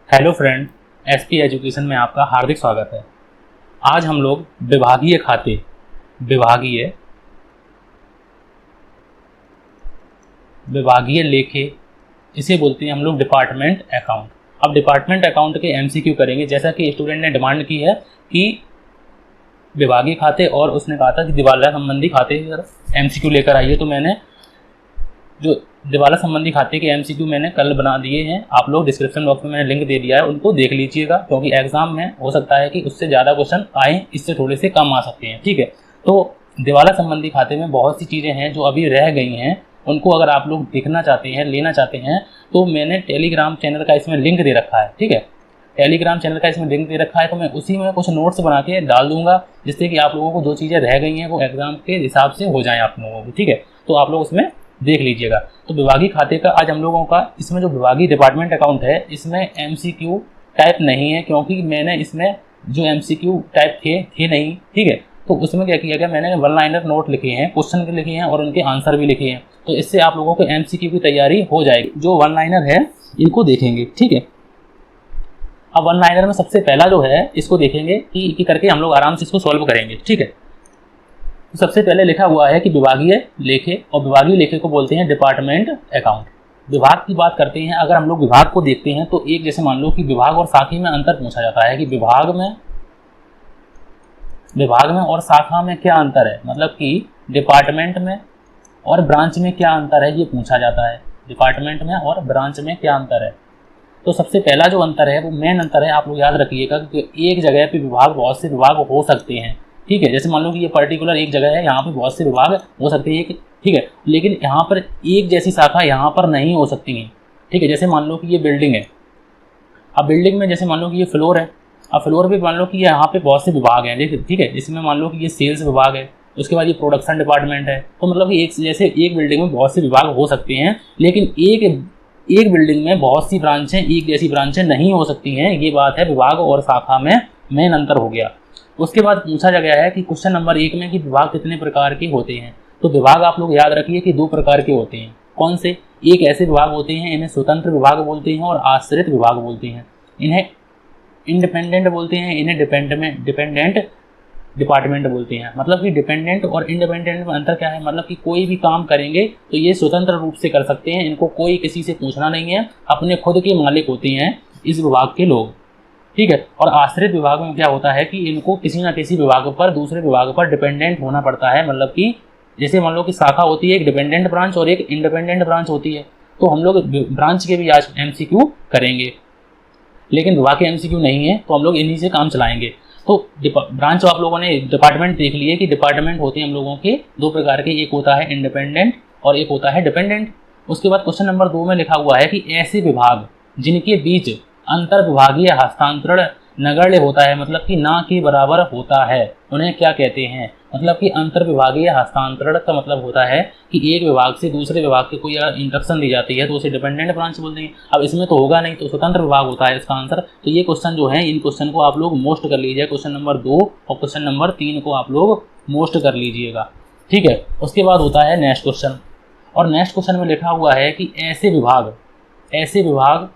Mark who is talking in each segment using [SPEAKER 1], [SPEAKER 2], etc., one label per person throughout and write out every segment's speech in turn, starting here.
[SPEAKER 1] Hello friend, SP education में आपका हार्दिक स्वागत है। आज हम लोग विभागीय खाते, विभागीय लेखे, इसे बोलते हैं हम लोग डिपार्टमेंट अकाउंट। अब डिपार्टमेंट अकाउंट के एमसीक्यू करेंगे, जैसा कि स्टूडेंट ने डिमांड की है कि विभागीय खाते, और उसने कहा था कि दिवाला संबंधी खाते एमसीक्यू लेकर आइए। तो मैंने जो दिवाला संबंधी खाते के एमसीक्यू मैंने कल बना दिए हैं, आप लोग डिस्क्रिप्शन बॉक्स में मैंने लिंक दे दिया है, उनको देख लीजिएगा, क्योंकि एग्जाम में हो सकता है कि उससे ज़्यादा क्वेश्चन आए, इससे थोड़े से कम आ सकते हैं। ठीक है, तो दिवाला संबंधी खाते में बहुत सी चीज़ें हैं जो अभी रह गई हैं, उनको अगर आप लोग देखना चाहते हैं, लेना चाहते हैं, तो मैंने टेलीग्राम चैनल का इसमें लिंक दे रखा है। ठीक है, टेलीग्राम चैनल का इसमें लिंक दे रखा है, तो मैं उसी में कुछ नोट्स बना के डाल दूंगा, जिससे कि आप लोगों को जो चीज़ें रह गई हैं वो एग्जाम के हिसाब से हो जाएं आप लोगों को। ठीक है, तो आप लोग उसमें देख लीजिएगा। तो विभागीय खाते का आज हम लोगों का, इसमें जो विभागीय डिपार्टमेंट अकाउंट है, इसमें एमसीक्यू टाइप नहीं है, क्योंकि मैंने इसमें जो एमसीक्यू टाइप थे नहीं। ठीक है, तो उसमें क्या किया गया, मैंने वन लाइनर नोट लिखे हैं, क्वेश्चन के लिखे हैं और उनके आंसर भी लिखे हैं, तो इससे आप लोगों को एमसीक्यू की तैयारी हो जाएगी। जो वन लाइनर है इनको देखेंगे। ठीक है, अब वन लाइनर में सबसे पहला जो है इसको देखेंगे कि करके हम लोग आराम से इसको सॉल्व करेंगे। ठीक है, तो सबसे पहले लिखा हुआ है कि विभागीय लेखे, और विभागीय लेखे को बोलते हैं डिपार्टमेंट अकाउंट। विभाग की बात करते हैं, अगर हम लोग विभाग को देखते हैं तो एक, जैसे मान लो कि विभाग और शाखा में अंतर पूछा जाता है कि विभाग में और शाखा में क्या अंतर है, मतलब कि डिपार्टमेंट में और ब्रांच में क्या अंतर है, ये पूछा जाता है। डिपार्टमेंट में और ब्रांच में क्या अंतर है, तो सबसे पहला जो अंतर है वो मेन अंतर है, आप लोग याद रखिएगा कि एक जगह पे विभाग, बहुत से विभाग हो सकते हैं। ठीक है, जैसे मान लो कि ये पर्टिकुलर एक जगह है, यहाँ पे बहुत से विभाग हो सकते हैं। ठीक है, लेकिन यहाँ पर एक जैसी शाखा यहाँ पर नहीं हो सकती है। ठीक है, जैसे मान लो कि ये बिल्डिंग है, अब बिल्डिंग में जैसे मान लो कि ये फ्लोर है, अब फ्लोर पे मान लो कि यहाँ पे बहुत से विभाग हैं। ठीक है, इसमें मान लो कि ये सेल्स विभाग है, उसके बाद ये प्रोडक्शन डिपार्टमेंट है, तो मतलब कि एक बिल्डिंग में बहुत से विभाग हो सकते हैं, लेकिन एक बिल्डिंग में बहुत सी ब्रांचें, एक जैसी ब्रांचें नहीं हो सकती हैं। ये बात है विभाग और शाखा में मेन अंतर हो गया। उसके बाद पूछा गया है कि क्वेश्चन नंबर 1 में कि विभाग कितने प्रकार के होते हैं। तो विभाग आप लोग याद रखिए कि 2 प्रकार के होते हैं। कौन से? एक ऐसे विभाग होते हैं, इन्हें स्वतंत्र विभाग बोलते हैं और आश्रित विभाग बोलते हैं। इन्हें इंडिपेंडेंट बोलते हैं, इन्हें डिपेंडेंट डिपार्टमेंट बोलते हैं। मतलब कि डिपेंडेंट और इंडिपेंडेंट में अंतर क्या है, मतलब कि कोई भी काम करेंगे तो ये स्वतंत्र रूप से कर सकते हैं, इनको कोई किसी से पूछना नहीं है, अपने खुद के मालिक होते हैं इस विभाग के लोग। ठीक है, और आश्रित विभाग में क्या होता है कि इनको किसी ना किसी विभाग पर, दूसरे विभाग पर डिपेंडेंट होना पड़ता है। मतलब कि जैसे मान लो कि शाखा होती है एक डिपेंडेंट ब्रांच और एक इंडिपेंडेंट ब्रांच होती है, तो हम लोग ब्रांच के भी आज एमसीक्यू करेंगे, लेकिन विभाग के एमसीक्यू नहीं है, तो हम लोग इन्हीं से काम चलाएंगे। तो ब्रांच आप लोगों ने डिपार्टमेंट देख लिए कि डिपार्टमेंट होते हैं हम लोगों के 2 प्रकार के, एक होता है इंडिपेंडेंट और एक होता है डिपेंडेंट। उसके बाद क्वेश्चन नंबर 2 में लिखा हुआ है कि ऐसे विभाग जिनके बीच अंतर विभागीय हस्तांतरण नगण्य होता है, मतलब कि ना के बराबर होता है, उन्हें क्या कहते हैं। मतलब कि अंतर विभागीय हस्तांतरण का मतलब होता है कि एक विभाग से दूसरे विभाग के कोई अगर इंस्ट्रक्शन दी जाती है तो उसे डिपेंडेंट ब्रांच बोलते हैं। अब इसमें तो होगा नहीं, तो स्वतंत्र विभाग होता है इसका आंसर। तो ये क्वेश्चन जो है, इन क्वेश्चन को आप लोग मोस्ट कर लीजिए, क्वेश्चन नंबर 2 और क्वेश्चन नंबर 3 को आप लोग मोस्ट कर लीजिएगा। ठीक है, उसके बाद होता है नेक्स्ट क्वेश्चन, और नेक्स्ट क्वेश्चन में लिखा हुआ है कि ऐसे विभाग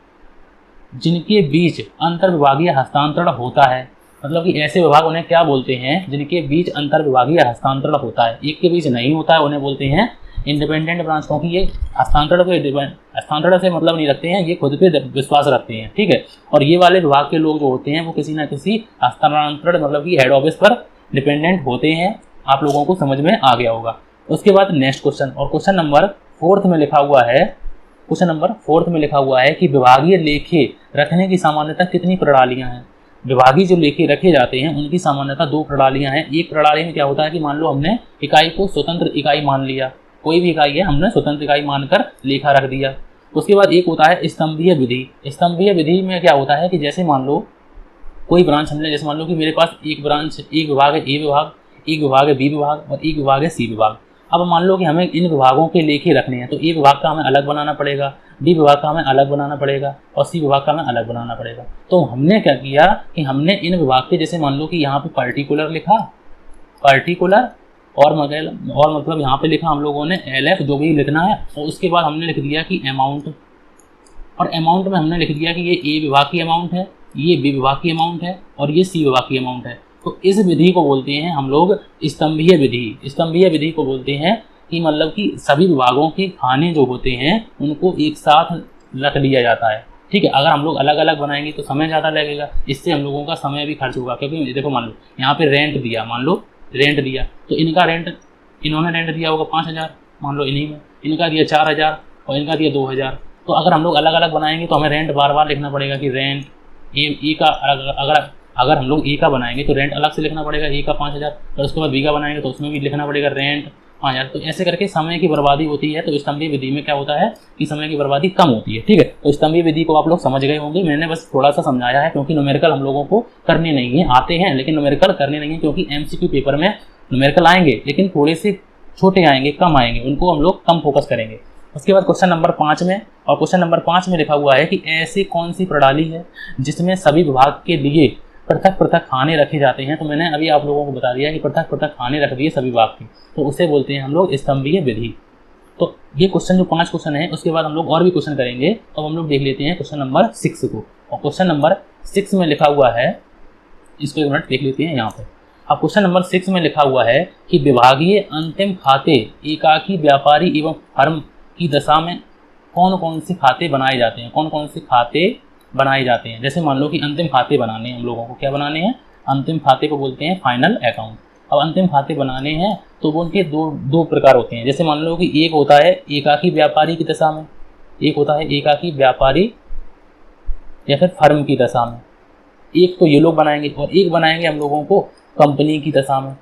[SPEAKER 1] जिनके बीच अंतर विभागीय हस्तांतरण होता है। मतलब कि ऐसे विभाग उन्हें क्या बोलते हैं, जिनके बीच अंतर विभागीय हस्तांतरण होता है, एक के बीच नहीं होता है, उन्हें बोलते हैं इंडिपेंडेंट ब्रांच, क्योंकि ये हस्तांतरण से मतलब नहीं रखते हैं, ये खुद पे विश्वास रखते हैं। ठीक है, और ये वाले विभाग के लोग जो होते हैं वो किसी ना किसी हस्तांतरण, मतलब कि हेड ऑफिस पर डिपेंडेंट होते हैं। आप लोगों को समझ में आ गया होगा। उसके बाद नेक्स्ट क्वेश्चन, और क्वेश्चन नंबर 4 में लिखा हुआ है कि विभागीय लेखे रखने की सामान्यतः कितनी प्रणालियां हैं। विभागीय जो लेखे रखे जाते हैं उनकी सामान्यतः 2 प्रणालियां हैं। एक प्रणाली में क्या होता है कि मान लो हमने इकाई को स्वतंत्र इकाई मान लिया, कोई भी इकाई है हमने स्वतंत्र इकाई मानकर लेखा रख दिया। उसके बाद एक होता है स्तंभीय विधि। स्तंभीय विधि में क्या होता है कि जैसे मान लो कोई ब्रांच हमने, जैसे मान लो कि मेरे पास एक विभाग है ए विभाग, एक विभाग है बी विभाग और एक विभाग है सी विभाग। अब मान लो कि हमें इन विभागों के लेखे रखने हैं, तो ए विभाग का हमें अलग बनाना पड़ेगा, डी विभाग का हमें अलग बनाना पड़ेगा और सी विभाग का हमें अलग बनाना पड़ेगा। तो हमने क्या किया कि हमने इन विभाग के, जैसे मान लो कि यहाँ पे पर्टिकुलर लिखा, और मतलब यहाँ पे लिखा हम लोगों ने LF जो भी लिखना है, और उसके बाद हमने लिख दिया कि अमाउंट और अमाउंट में हमने लिख दिया कि ये ए विभाग की अमाउंट है, ये बी विभाग की अमाउंट है और ये सी विभाग की अमाउंट है। तो इस विधि को बोलते हैं हम लोग स्तंभीय विधि। स्तंभीय विधि को बोलते हैं कि मतलब कि सभी विभागों के खाने जो होते हैं उनको एक साथ रख लिया जाता है, ठीक है। अगर हम लोग अलग अलग बनाएंगे तो समय ज़्यादा लगेगा, इससे हम लोगों का समय भी खर्च होगा। क्योंकि देखो मान लो यहाँ पे रेंट दिया, मान लो रेंट दिया, तो इनका रेंट, इन्होंने रेंट दिया होगा 5,000, मान लो इन्हीं में, इनका दिया 4,000 और इनका दिया 2,000। तो अगर हम लोग अलग अलग बनाएंगे तो हमें रेंट बार बार लिखना पड़ेगा कि रेंट ए का, अगर हम लोग ए का बनाएंगे तो रेंट अलग से लिखना पड़ेगा, ए का 5,000, और उसके बाद बी का बनाएंगे तो उसमें भी लिखना पड़ेगा रेंट 5,000। तो ऐसे करके समय की बर्बादी होती है। तो स्तंभीय विधि में क्या होता है कि समय की बर्बादी कम होती है, ठीक है। तो स्तंभीय विधि को आप लोग समझ गए होंगे, मैंने बस थोड़ा सा समझाया है क्योंकि न्यूमेरिकल हम लोगों को करने नहीं है, आते हैं लेकिन न्यूमेरिकल करने नहीं है, क्योंकि एमसीक्यू पेपर में न्यूमेरिकल आएंगे लेकिन थोड़े से छोटे आएंगे, कम आएंगे, उनको हम लोग कम फोकस करेंगे। उसके बाद क्वेश्चन नंबर 5 में, और क्वेश्चन नंबर 5 में लिखा हुआ है कि ऐसी कौन सी प्रणाली है जिसमें सभी विभाग के लिए पृथक पृथक खाने रखे जाते हैं। तो मैंने अभी आप लोगों को बता दिया कि पृथक पृथक खाने रख दिए सभी विभाग के, तो उसे बोलते हैं हम लोग स्तंभीय विधि। तो ये क्वेश्चन जो 5 क्वेश्चन है, उसके बाद हम लोग और भी क्वेश्चन करेंगे। तो हम लोग देख लेते हैं क्वेश्चन नंबर 6 को। और क्वेश्चन नंबर 6 में लिखा हुआ है, इसको एक मिनट देख लेते हैं यहाँ पे। अब क्वेश्चन नंबर 6 में लिखा हुआ है कि विभागीय अंतिम खाते एकाकी व्यापारी एवं फर्म की दशा में कौन कौन से खाते बनाए जाते हैं, कौन कौन से खाते बनाए जाते हैं। जैसे मान लो कि अंतिम खाते बनाने हैं हम लोगों को, क्या बनाने हैं, अंतिम खाते को बोलते हैं फाइनल अकाउंट। अब अंतिम खाते बनाने हैं तो वो उनके दो प्रकार होते हैं। जैसे मान लो कि एक होता है एकाकी व्यापारी की दशा में, एक होता है एकाकी व्यापारी या फिर फर्म की दशा में। एक तो ये लोग बनाएंगे और एक बनाएंगे हम लोगों को कंपनी की दशा में।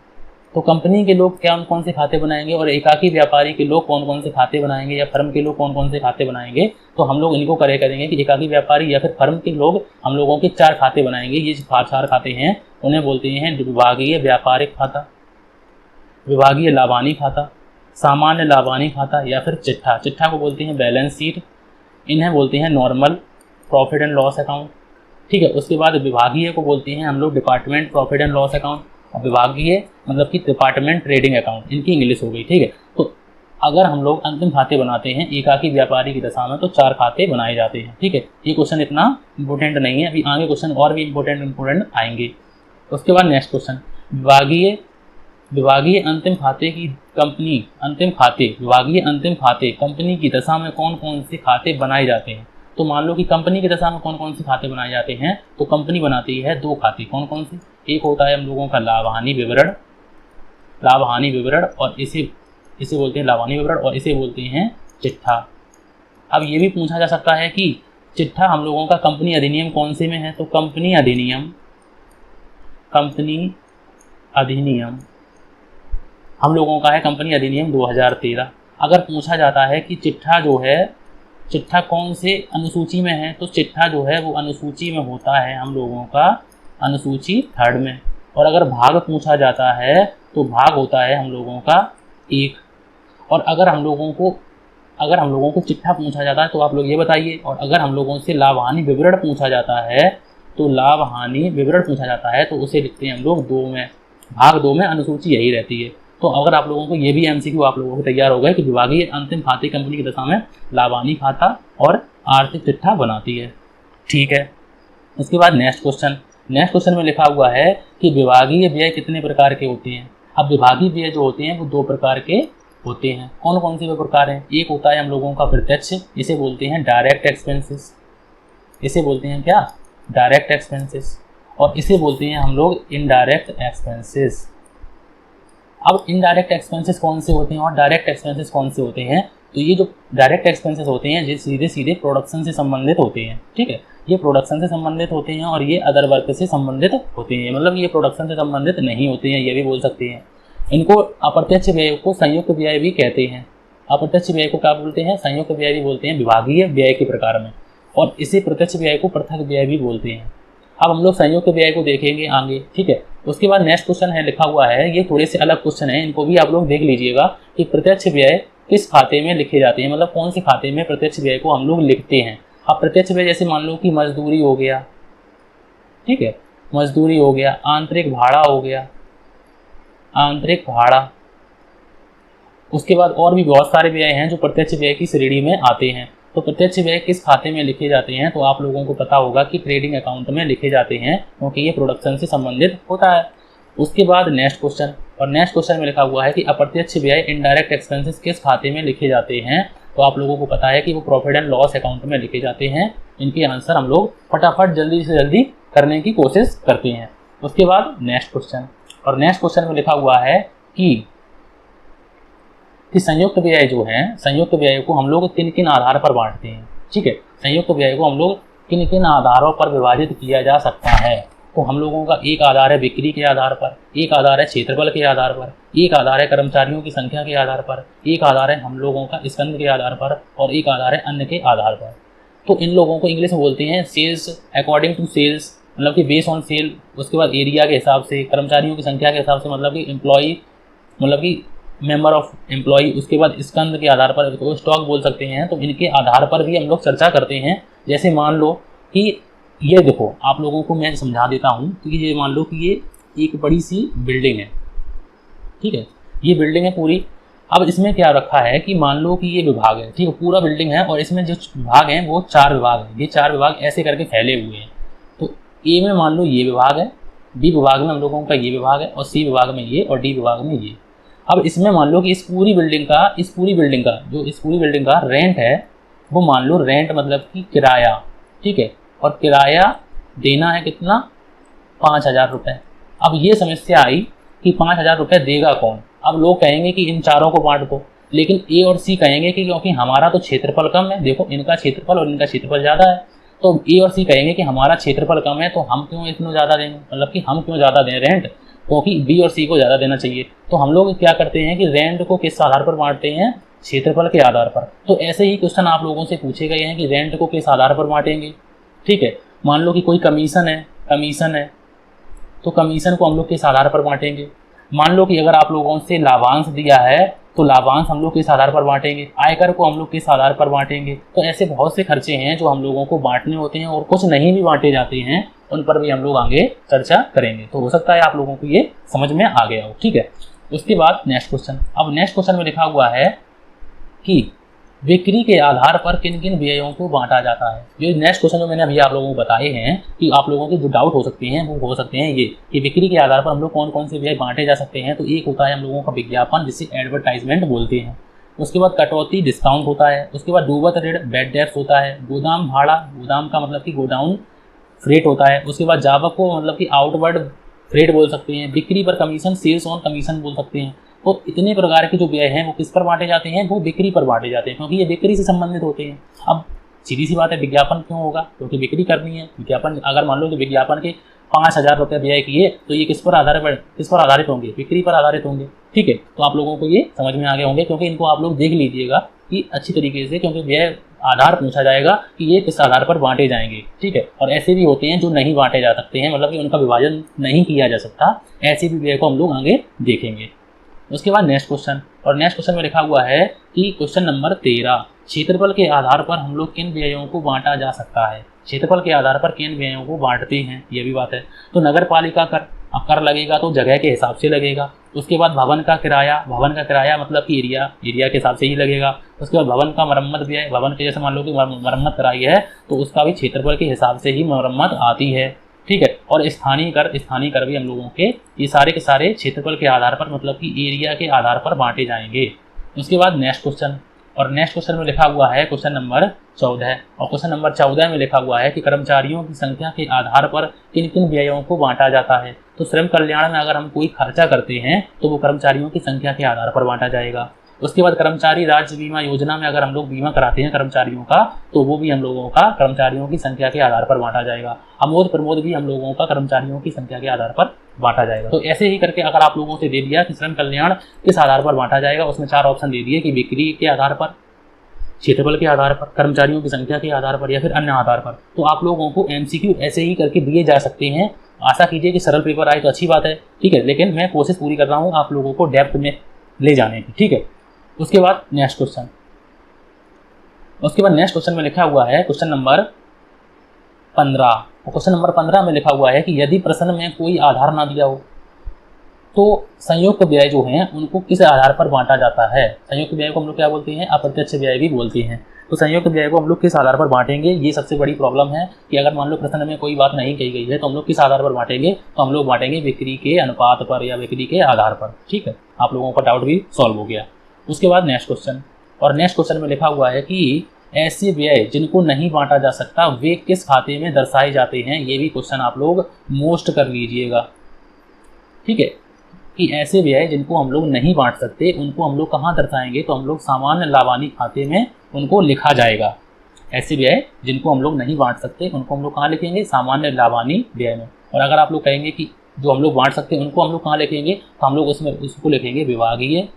[SPEAKER 1] तो कंपनी के लोग क्या कौन से खाते बनाएंगे और एकाकी व्यापारी के लोग कौन कौन से खाते बनाएंगे या फर्म के लोग कौन कौन से खाते बनाएंगे। तो हम लोग इनको करेंगे कि एकाकी व्यापारी या फिर फर्म के लोग हम लोगों के 4 खाते बनाएंगे। ये 4 खाते हैं उन्हें बोलते हैं विभागीय व्यापारिक खाता, विभागीय लाभानी खाता, सामान्य लाभानी खाता या फिर चिट्ठा। चिट्ठा को बोलते हैं बैलेंस शीट, इन्हें बोलते हैं normal profit and loss account, ठीक है। उसके बाद विभागीय को बोलते हैं हम लोग department profit and loss account, और विभागीय मतलब कि डिपार्टमेंट ट्रेडिंग अकाउंट, इनकी इंग्लिश हो गई, ठीक है। तो अगर हम लोग अंतिम खाते बनाते हैं एकाकी व्यापारी की दशा में तो 4 खाते बनाए जाते हैं, ठीक है। ये क्वेश्चन इतना इंपॉर्टेंट नहीं है, अभी आगे क्वेश्चन और भी इंपॉर्टेंट आएंगे। उसके बाद नेक्स्ट क्वेश्चन, विभागीय अंतिम खाते की कंपनी, विभागीय अंतिम खाते कंपनी की दशा में कौन कौन से खाते बनाए जाते हैं। तो मान लो कि कंपनी की दशा में कौन कौन से खाते बनाए जाते हैं, तो कंपनी बनाती है 2 खाते, कौन कौन से, एक होता है हम लोगों का लाभ हानि विवरण और इसे बोलते हैं लाभ हानि विवरण और इसे बोलते हैं चिट्ठा। अब ये भी पूछा जा सकता है कि चिट्ठा हम लोगों का कंपनी अधिनियम कौन से में है। तो कंपनी अधिनियम हम लोगों का है कंपनी अधिनियम 2013। अगर पूछा जाता है कि चिट्ठा जो है, चिट्ठा कौन से अनुसूची में है, तो चिट्ठा जो है वो अनुसूची में होता है हम लोगों का अनुसूची 3 में। और अगर भाग पूछा जाता है तो भाग होता है हम लोगों का 1। और अगर हम लोगों को चिट्ठा पूछा जाता है तो आप लोग ये बताइए। और अगर हम लोगों से लाभ हानि विवरण पूछा जाता है तो लाभ हानि विवरण पूछा जाता है तो उसे लिखते हैं हम लोग 2 में, भाग 2 में अनुसूची यही रहती है। तो अगर आप लोगों को ये भी एमसीक्यू आप लोगों को तैयार हो गए कि विभागीय अंतिम खाते कंपनी की दशा में लाभ हानि खाता और आर्थिक चिट्ठा बनाती है, ठीक है। उसके बाद नेक्स्ट क्वेश्चन में लिखा हुआ है कि विभागीय व्यय कितने प्रकार के होते हैं। अब विभागीय व्यय जो होते हैं वो 2 प्रकार के होते हैं। कौन कौन से 2 प्रकार हैं, एक होता है हम लोगों का प्रत्यक्ष, इसे बोलते हैं डायरेक्ट एक्सपेंसेस, इसे बोलते हैं क्या, डायरेक्ट एक्सपेंसेस, और इसे बोलते हैं हम लोग इनडायरेक्ट एक्सपेंसेस। अब इनडायरेक्ट एक्सपेंसेस कौन से होते हैं और डायरेक्ट एक्सपेंसेस कौन से होते हैं। तो ये जो डायरेक्ट एक्सपेंसेस होते हैं ये सीधे प्रोडक्शन से संबंधित होते हैं, ठीक है। ये प्रोडक्शन से संबंधित होते हैं और ये अदर वर्क से संबंधित होते हैं, मतलब ये प्रोडक्शन से संबंधित नहीं होते हैं, ये भी बोल सकते हैं। इनको अप्रत्यक्ष व्यय को संयुक्त व्यय भी कहते हैं। अप्रत्यक्ष व्यय को क्या बोलते हैं, संयुक्त व्यय भी बोलते हैं विभागीय व्यय के प्रकार में, और इसे प्रत्यक्ष व्यय को पृथक व्यय भी बोलते हैं। अब हम लोग संयुक्त व्यय को देखेंगे आगे, ठीक है। उसके बाद नेक्स्ट क्वेश्चन है लिखा हुआ है, ये थोड़े से अलग क्वेश्चन है, इनको भी आप लोग देख लीजिएगा कि प्रत्यक्ष व्यय किस खाते में लिखे जाते हैं, मतलब कौन से खाते में प्रत्यक्ष व्यय को हम लोग लिखते हैं। अब प्रत्यक्ष व्यय जैसे मान लो कि मजदूरी हो गया, ठीक है, मजदूरी हो गया, आंतरिक भाड़ा हो गया, आंतरिक भाड़ा। उसके बाद और भी बहुत सारे व्यय हैं जो प्रत्यक्ष व्यय की श्रेणी में आते हैं। तो प्रत्यक्ष व्यय किस खाते में लिखे जाते हैं, तो आप लोगों को पता होगा कि ट्रेडिंग अकाउंट में लिखे जाते हैं, क्योंकि ये प्रोडक्शन से संबंधित होता है। उसके बाद नेक्स्ट क्वेश्चन, और नेक्स्ट क्वेश्चन में लिखा हुआ है कि अप्रत्यक्ष व्यय इनडायरेक्ट एक्सपेंसेस किस खाते में लिखे जाते हैं, तो आप लोगों को पता है कि वो प्रॉफिट एंड लॉस अकाउंट में लिखे जाते हैं। इनके आंसर हम लोग फटाफट जल्दी से जल्दी करने की कोशिश करते हैं। उसके बाद नेक्स्ट क्वेश्चन, और नेक्स्ट क्वेश्चन में लिखा हुआ है कि संयुक्त व्यय जो है, संयुक्त व्यय को हम लोग किन किन आधार पर बांटते हैं। ठीक है, संयुक्त व्यय को हम लोग किन किन आधारों पर विभाजित किया जा सकता है, तो हम लोगों का एक आधार है बिक्री के आधार पर, एक आधार है क्षेत्रफल के आधार पर, एक आधार है कर्मचारियों की संख्या के आधार पर, एक आधार है हम लोगों का स्कंद के आधार पर, और एक आधार है अन्य के आधार पर। तो इन लोगों को इंग्लिश में बोलते हैं सेल्स अकॉर्डिंग टू सेल्स, मतलब कि बेस ऑन सेल। उसके बाद एरिया के हिसाब से, कर्मचारियों की संख्या के हिसाब से, मतलब कि एम्प्लॉई, मतलब कि मेंबर ऑफ एम्प्लॉई। उसके बाद स्कंद के आधार पर, इसको स्टॉक बोल सकते हैं। तो इनके आधार पर भी हम लोग चर्चा करते हैं। जैसे मान लो कि ये देखो, आप लोगों को मैं समझा देता हूँ कि ये मान लो कि ये एक बड़ी सी बिल्डिंग है। ठीक है, ये बिल्डिंग है पूरी। अब इसमें क्या रखा है कि मान लो कि ये विभाग है, ठीक है, पूरा बिल्डिंग है, और इसमें जो विभाग हैं वो 4 विभाग हैं। ये 4 विभाग ऐसे करके फैले हुए हैं। तो ए में मान लो ये विभाग है, बी विभाग में हम लोगों का ये विभाग है, और सी विभाग में ये, और डी विभाग में ये। अब इसमें मान लो कि इस पूरी बिल्डिंग का रेंट है, वो मान लो रेंट मतलब कि किराया। ठीक है, और किराया देना है कितना, 5,000 रुपये। अब ये समस्या आई कि 5,000 रुपये देगा कौन। अब लोग कहेंगे कि इन चारों को बांट दो, लेकिन ए और सी कहेंगे कि क्योंकि हमारा तो क्षेत्रफल कम है, देखो इनका क्षेत्रफल और इनका क्षेत्रफल ज़्यादा है, तो ए और सी कहेंगे कि हमारा क्षेत्रफल कम है, तो हम क्यों इतना ज़्यादा देंगे, मतलब कि हम क्यों ज़्यादा दें रेंट, क्योंकि बी और सी को ज़्यादा देना चाहिए। तो हम लोग क्या करते हैं कि रेंट को किस आधार पर बांटते हैं, क्षेत्रफल के आधार पर। तो ऐसे ही क्वेश्चन आप लोगों से पूछे गए हैं कि रेंट को किस आधार पर बांटेंगे। ठीक है, मान लो कि कोई कमीशन है, तो कमीशन को हम लोग किस आधार पर बांटेंगे। मान लो कि अगर आप लोगों से लाभांश दिया है, तो लाभांश हम लोग किस आधार पर बांटेंगे, आयकर को हम लोग किस आधार पर बांटेंगे। तो ऐसे बहुत से खर्चे हैं जो हम लोगों को बांटने होते हैं, और कुछ नहीं भी बांटे जाते हैं, उन पर भी हम लोग आगे चर्चा करेंगे। तो हो सकता है आप लोगों को ये समझ में आ गया हो। ठीक है, उसके बाद नेक्स्ट क्वेश्चन। अब नेक्स्ट क्वेश्चन में लिखा हुआ है कि बिक्री के आधार पर किन किन व्ययों को बांटा जाता है। ये नेक्स्ट क्वेश्चन जो मैंने अभी आप लोगों को बताए हैं कि आप लोगों के जो डाउट हो सकते हैं वो हो सकते हैं ये कि बिक्री के आधार पर हम लोग कौन कौन से व्यय बांटे जा सकते हैं। तो एक होता है हम लोगों का विज्ञापन, जिसे एडवर्टाइजमेंट बोलते हैं। उसके बाद कटौती डिस्काउंट होता है। उसके बाद डूबत ऋण बैड डेट्स होता है। गोदाम भाड़ा, गोदाम का मतलब कि गोडाउन फ्रेट होता है। उसके बाद जावक को मतलब कि आउटवर्ड फ्रेट बोल सकते हैं। बिक्री पर कमीशन, सेल्स ऑन कमीशन बोल सकते हैं। तो इतने प्रकार के जो व्यय हैं वो किस पर बांटे जाते हैं, वो बिक्री पर बांटे जाते हैं, क्योंकि ये बिक्री से संबंधित होते हैं। अब सीधी सी बात है, विज्ञापन क्यों होगा, क्योंकि बिक्री करनी है। विज्ञापन अगर मान लो कि विज्ञापन के 5,000 रुपये व्यय किए, तो ये किस पर आधारित होंगे, बिक्री पर आधारित होंगे। ठीक है, तो आप लोगों को ये समझ में आ गए होंगे, क्योंकि इनको आप लोग देख लीजिएगा कि अच्छी तरीके से, क्योंकि व्यय आधार पूछा जाएगा कि ये किस आधार पर बांटे जाएंगे। ठीक है, और ऐसे भी होते हैं जो नहीं बांटे जा सकते हैं, मतलब कि उनका विभाजन नहीं किया जा सकता। ऐसे भी व्यय को हम लोग आगे देखेंगे। उसके बाद नेक्स्ट क्वेश्चन, और नेक्स्ट क्वेश्चन में लिखा हुआ है कि क्वेश्चन नंबर 13, क्षेत्रफल के आधार पर हम लोग किन व्ययों को बांटा जा सकता है। क्षेत्रफल के आधार पर किन व्ययों को बांटते हैं, ये भी बात है। तो नगर पालिका कर, अब कर लगेगा तो जगह के हिसाब से लगेगा। उसके बाद भवन का किराया मतलब कि एरिया के हिसाब से ही लगेगा। उसके बाद भवन का मरम्मत व्यय, भवन के जैसे मान लो कि मरम्मत कराई है, तो उसका भी क्षेत्रफल के हिसाब से ही मरम्मत आती है। ठीक है, और स्थानीय कर भी हम लोगों के ये सारे के सारे क्षेत्रफल के आधार पर, मतलब कि एरिया के आधार पर बांटे जाएंगे। उसके बाद नेक्स्ट क्वेश्चन, और नेक्स्ट क्वेश्चन में लिखा हुआ है क्वेश्चन नंबर 14, और क्वेश्चन नंबर 14 में लिखा हुआ है कि कर्मचारियों की संख्या के आधार पर किन किन व्ययों को बांटा जाता है। तो श्रम कल्याण में अगर हम कोई खर्चा करते हैं तो वो कर्मचारियों की संख्या के आधार पर बांटा जाएगा। उसके बाद कर्मचारी राज्य बीमा योजना में अगर हम लोग बीमा कराते हैं कर्मचारियों का, तो वो भी हम लोगों का कर्मचारियों की संख्या के आधार पर बांटा जाएगा। अमोद प्रमोद भी हम लोगों का कर्मचारियों की संख्या के आधार पर बांटा जाएगा। तो ऐसे ही करके अगर आप लोगों से दे दिया कि श्रम कल्याण किस आधार पर बांटा जाएगा, उसमें 4 ऑप्शन दे दिए कि बिक्री के आधार पर, क्षेत्रफल के आधार पर, कर्मचारियों की संख्या के आधार पर, या फिर अन्य आधार पर। तो आप लोगों को MCQ ऐसे ही करके दिए जा सकते हैं। आशा कीजिए कि सरल पेपर आए तो अच्छी बात है। ठीक है, लेकिन मैं कोशिश पूरी कर रहा हूँ आप लोगों को डेप्थ में ले जाने की। ठीक है, उसके बाद नेक्स्ट क्वेश्चन, में लिखा हुआ है क्वेश्चन नंबर 15, और क्वेश्चन नंबर 15 में लिखा हुआ है कि यदि प्रश्न में कोई आधार ना दिया हो, तो संयुक्त व्यय जो हैं उनको किस आधार पर बांटा जाता है? संयुक्त व्यय को हम लोग क्या बोलते हैं? अप्रत्यक्ष व्यय भी बोलते हैं। तो संयुक्त व्यय को हम लोग किस आधार पर बांटेंगे, ये सबसे बड़ी प्रॉब्लम है कि अगर मान लो प्रश्न में कोई बात नहीं कही गई है तो हम लोग किस आधार पर बांटेंगे? तो हम लोग बांटेंगे बिक्री के अनुपात पर या बिक्री के आधार पर। ठीक है, आप लोगों का डाउट भी सॉल्व हो गया। उसके बाद नेक्स्ट क्वेश्चन, और नेक्स्ट क्वेश्चन में लिखा हुआ है कि ऐसे व्यय जिनको नहीं बांटा जा सकता वे किस खाते में दर्शाए जाते हैं? ये भी क्वेश्चन आप लोग मोस्ट कर लीजिएगा। ठीक है, कि ऐसे व्यय जिनको हम लोग नहीं बांट सकते उनको हम लोग कहाँ दर्शाएंगे? तो हम लोग सामान्य लाभानी खाते में उनको लिखा जाएगा। ऐसे व्यय जिनको हम लोग नहीं बांट सकते उनको हम लोग कहाँ लिखेंगे? सामान्य लाभानी व्यय में। और अगर आप लोग कहेंगे कि जो हम लोग बांट सकते हैं उनको हम लोग कहाँ लिखेंगे? तो हम लोग उसमें उसको लिखेंगे विभागीय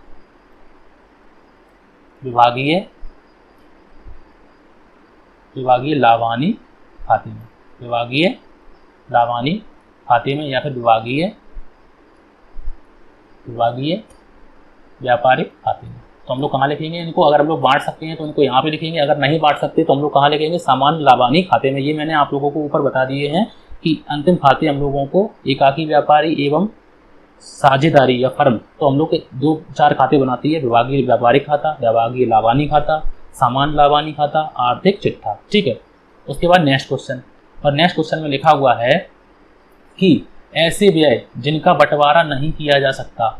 [SPEAKER 1] लाभानी खाते में, विभागीय लाभानी खाते में या फिर विभागीय व्यापारिक खाते में। तो हम लोग कहाँ लिखेंगे इनको? अगर हम लोग बांट सकते हैं तो इनको यहाँ पे लिखेंगे, अगर नहीं बांट सकते तो हम लोग कहाँ लिखेंगे? सामान्य लाभानी खाते में। ये मैंने आप लोगों को ऊपर बता दिए हैं कि अंतिम खाते हम लोगों को एकाकी व्यापारी एवं साझेदारी या फर्म, तो हम लोग 2-4 खाते बनाती है, विभागीय व्यापारिक खाता, विभागीय लाभानी खाता, सामान्य लाभानी खाता, आर्थिक चिट्ठा। ठीक है, उसके बाद नेक्स्ट क्वेश्चन, और नेक्स्ट क्वेश्चन में लिखा हुआ है कि ऐसे व्यय जिनका बंटवारा नहीं किया जा सकता,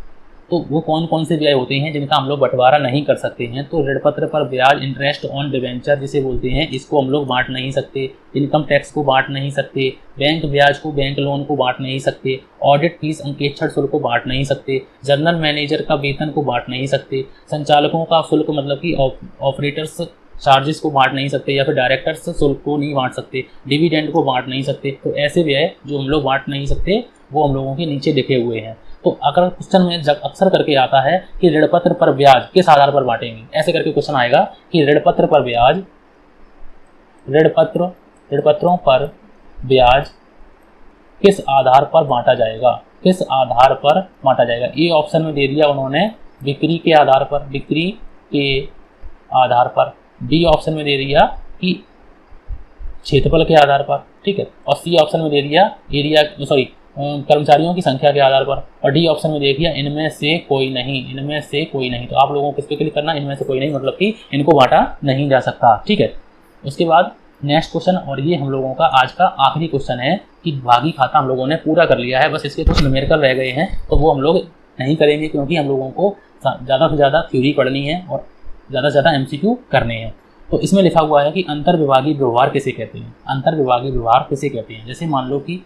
[SPEAKER 1] तो वो कौन कौन से व्यय होते हैं जिनका हम लोग बंटवारा नहीं कर सकते हैं? तो ऋण पत्र पर ब्याज, इंटरेस्ट ऑन डिवेंचर जिसे बोलते हैं, इसको हम लोग बांट नहीं सकते। इनकम टैक्स को बांट नहीं सकते। बैंक ब्याज को, बैंक लोन को बांट नहीं सकते। ऑडिट फीस, अंकेक्षण शुल्क को बांट नहीं सकते। जनरल मैनेजर का वेतन को बांट नहीं सकते। संचालकों का शुल्क मतलब कि ऑपरेटर्स चार्जेस को बांट नहीं सकते, या फिर डायरेक्टर्स शुल्क को नहीं बांट सकते। डिविडेंड को बांट नहीं सकते। तो ऐसे व्यय जो हम लोग बांट नहीं सकते वो हम लोगों के नीचे लिखे हुए हैं। तो अगर क्वेश्चन में जब अक्सर करके आता है कि ऋण पत्र पर ब्याज किस आधार पर बांटेंगे, ऐसे करके क्वेश्चन आएगा कि ऋण पत्र पर ब्याज, ऋण पत्रों पर ब्याज किस आधार पर बांटा जाएगा? किस आधार पर बांटा जाएगा? ए ऑप्शन में दे दिया उन्होंने बिक्री के आधार पर, बिक्री के आधार पर। बी ऑप्शन में दे दिया कि क्षेत्रफल के आधार पर। ठीक है, और सी ऑप्शन में दे दिया कर्मचारियों की संख्या के आधार पर। और डी ऑप्शन में देखिए इनमें से कोई नहीं, इनमें से कोई नहीं। तो आप लोगों को किस पे क्लिक करना? इनमें से कोई नहीं, मतलब कि इनको बांटा नहीं जा सकता। ठीक है, उसके बाद नेक्स्ट क्वेश्चन, और ये हम लोगों का आज का आखिरी क्वेश्चन है कि विभागीय खाता हम लोगों ने पूरा कर लिया है, बस इसके कुछ न्यूमेरिकल रह गए हैं तो वो हम लोग नहीं करेंगे क्योंकि हम लोगों को ज़्यादा से ज़्यादा थ्योरी पढ़नी है और ज़्यादा से ज़्यादा MCQ करने हैं। तो इसमें लिखा हुआ है कि अंतर विभागीय व्यवहार किसे कहते हैं? अंतर विभागीय व्यवहार किसे कहते हैं? जैसे मान लो कि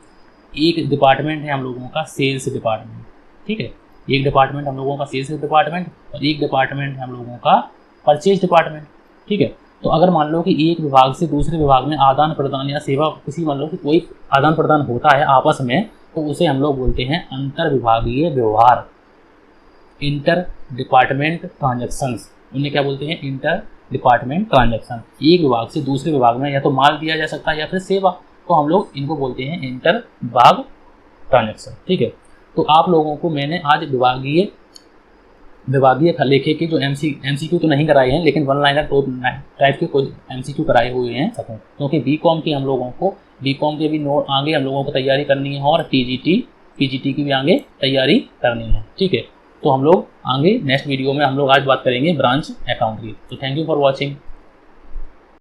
[SPEAKER 1] एक डिपार्टमेंट है हम लोगों का सेल्स डिपार्टमेंट। ठीक है, एक डिपार्टमेंट हम लोगों का सेल्स डिपार्टमेंट और एक डिपार्टमेंट है हम लोगों का परचेज डिपार्टमेंट। ठीक है, तो अगर मान लो कि एक विभाग से दूसरे विभाग में आदान प्रदान या सेवा किसी, मान लो कि कोई आदान प्रदान होता है आपस में, तो उसे हम लोग बोलते हैं अंतर विभागीय व्यवहार, इंटर डिपार्टमेंट ट्रांजेक्शन्स। उन्हें क्या बोलते हैं? Inter department transaction. एक विभाग से दूसरे विभाग में या तो माल दिया जा सकता है या फिर सेवा, तो हम लोग इनको बोलते हैं इंटर विभाग ट्रांजेक्शन। ठीक है, तो आप लोगों को मैंने आज विभागीय लेखे के जो MCQ तो नहीं कराए हैं, लेकिन 1 लाइनर टाइप के कुछ MCQ कराए हुए हैं सबको, क्योंकि BCom की हम लोगों को BCom के भी नोट आगे हम लोगों को तैयारी करनी है और TGT PGT की भी आगे तैयारी करनी है। ठीक है, तो हम लोग आगे नेक्स्ट वीडियो में हम लोग आज बात करेंगे ब्रांच अकाउंट की। तो थैंक यू फॉर वॉचिंग।